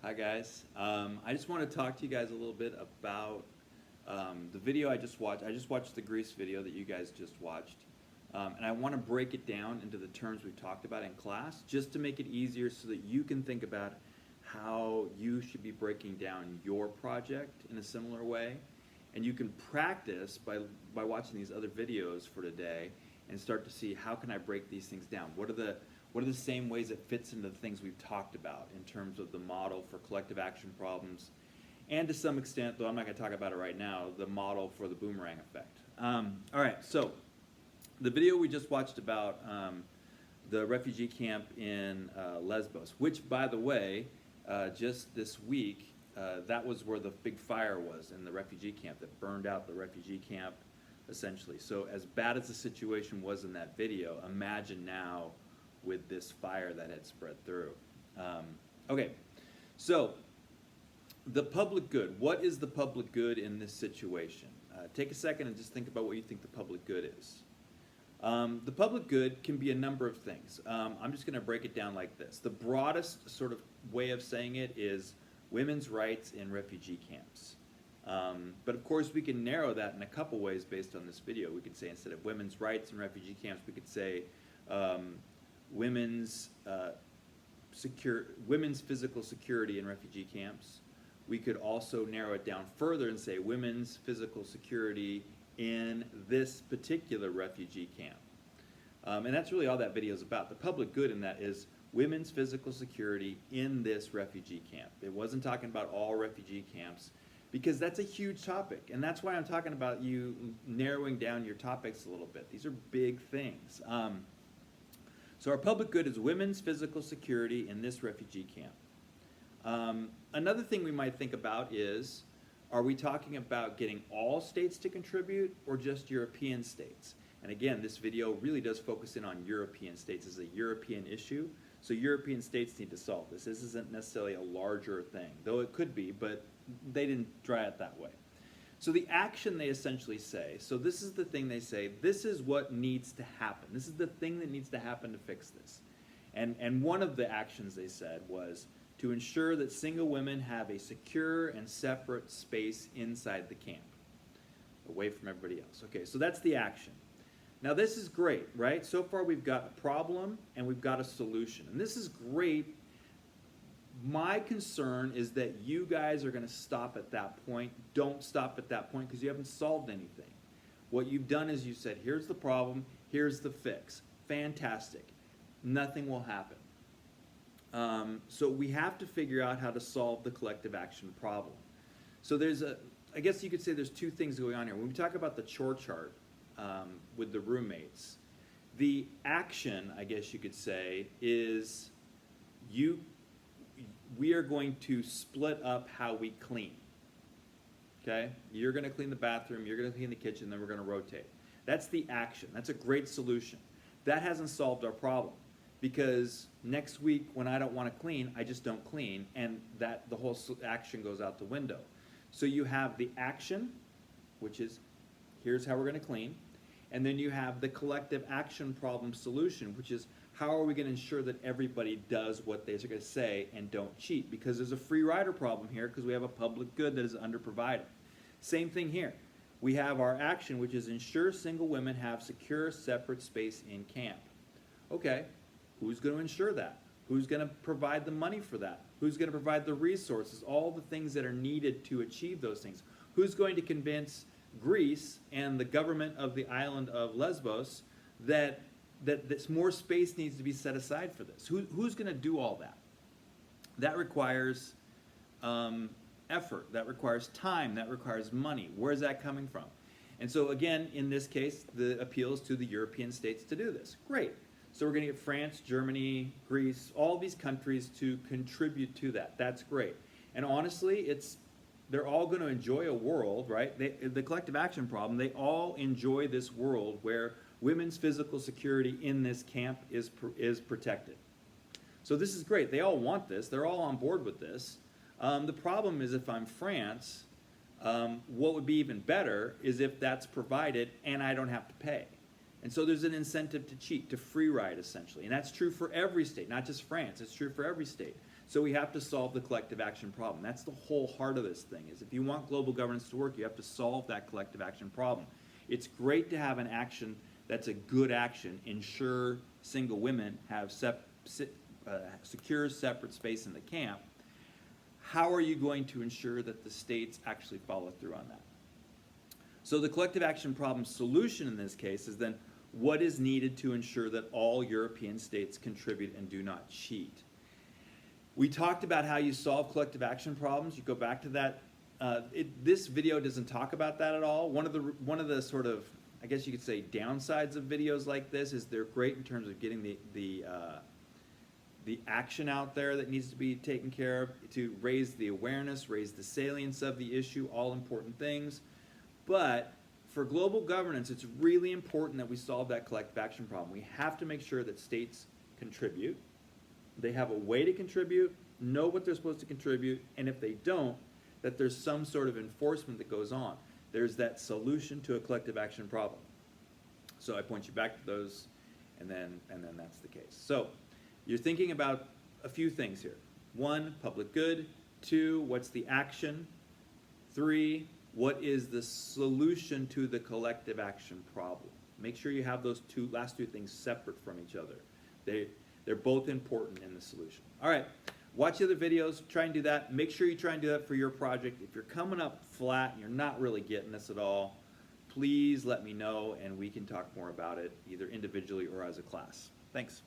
Hi guys. I just want to talk to you guys a little bit about the video I just watched. I just watched the Greece video that you guys just watched. And I want to break it down into the terms we talked about in class just to make it easier so that you can think about how you should be breaking down your project in a similar way. And you can practice by watching these other videos for today and start to see how can I break these things down. What are the same ways it fits into the things we've talked about in terms of the model for collective action problems, and to some extent, though I'm not going to talk about it right now, the model for the boomerang effect. All right, so the video we just watched about the refugee camp in Lesbos, which, by the way, just this week, that was where the big fire was in the refugee camp that burned out the refugee camp, essentially. So as bad as the situation was in that video, imagine now with this fire that had spread through. Okay, so the public good. What is the public good in this situation? Take a second and just think about what you think the public good is. The public good can be a number of things. I'm just going to break it down like this. The broadest sort of way of saying it is women's rights in refugee camps. But of course we can narrow that in a couple ways based on this video. We could say instead of women's rights in refugee camps, we could say women's physical security in refugee camps. We could also narrow it down further and say women's physical security in this particular refugee camp. And that's really all that video is about. The public good in that is women's physical security in this refugee camp. It wasn't talking about all refugee camps because that's a huge topic. And that's why I'm talking about you narrowing down your topics a little bit. These are big things. So our public good is women's physical security in this refugee camp. Another thing we might think about is, are we talking about getting all states to contribute or just European states? And again, this video really does focus in on European states as a European issue. So European states need to solve this. This isn't necessarily a larger thing, though it could be, but they didn't try it that way. So the action they essentially say, so this is the thing they say, this is what needs to happen. This is the thing that needs to happen to fix this. And one of the actions they said was to ensure that single women have a secure and separate space inside the camp, away from everybody else. Okay, so that's the action. Now this is great, right? So far we've got a problem and we've got a solution. And this is great. My concern is that you guys are going to stop at that point. Don't stop at that point because you haven't solved anything. What you've done is you said, here's the problem, here's the fix. Fantastic. Nothing will happen. So we have to figure out how to solve the collective action problem. So I guess you could say there's two things going on here. When we talk about the chore chart with the roommates, the action, I guess you could say, is we are going to split up how we clean. Okay? You're going to clean the bathroom, you're going to clean the kitchen, then we're going to rotate. That's the action. That's a great solution. That hasn't solved our problem because next week when I don't want to clean, I just don't clean, and the whole action goes out the window. So you have the action, which is here's how we're going to clean, and then you have the collective action problem solution, which is how are we going to ensure that everybody does what they're going to say and don't cheat? Because there's a free rider problem here because we have a public good that is underprovided. Same thing here. We have our action, which is ensure single women have secure, separate space in camp. Okay, who's going to ensure that? Who's going to provide the money for that? Who's going to provide the resources, all the things that are needed to achieve those things? Who's going to convince Greece and the government of the island of Lesbos that more space needs to be set aside for this? Who's going to do all that? That requires effort, that requires time, that requires money. Where's that coming from? And so again, in this case, the appeal is to the European states to do this. Great. So we're going to get France, Germany, Greece, all these countries to contribute to that. That's great. And honestly, they're all going to enjoy a world, right? The collective action problem, they all enjoy this world where women's physical security in this camp is protected. So this is great. They all want this. They're all on board with this. The problem is if I'm France, what would be even better is if that's provided and I don't have to pay. And so there's an incentive to cheat, to free ride essentially. And that's true for every state, not just France. It's true for every state. So we have to solve the collective action problem. That's the whole heart of this thing, is if you want global governance to work, you have to solve that collective action problem. It's great to have an action that's a good action, ensure single women have secure separate space in the camp. How are you going to ensure that the states actually follow through on that? So the collective action problem solution in this case is then what is needed to ensure that all European states contribute and do not cheat. We talked about how you solve collective action problems. You go back to that. This video doesn't talk about that at all. One of the sort of, I guess you could say, downsides of videos like this is they're great in terms of getting the action out there that needs to be taken care of, to raise the awareness, raise the salience of the issue, all important things. But for global governance, it's really important that we solve that collective action problem. We have to make sure that states contribute. They have a way to contribute, know what they're supposed to contribute, and if they don't, that there's some sort of enforcement that goes on. There's that solution to a collective action problem. So I point you back to those, and then that's the case. So you're thinking about a few things here. 1, public good. 2, what's the action? 3, what is the solution to the collective action problem? Make sure you have those last two things separate from each other. They're both important in the solution. All right, watch the other videos, try and do that. Make sure you try and do that for your project. If you're coming up flat and you're not really getting this at all, please let me know and we can talk more about it either individually or as a class. Thanks.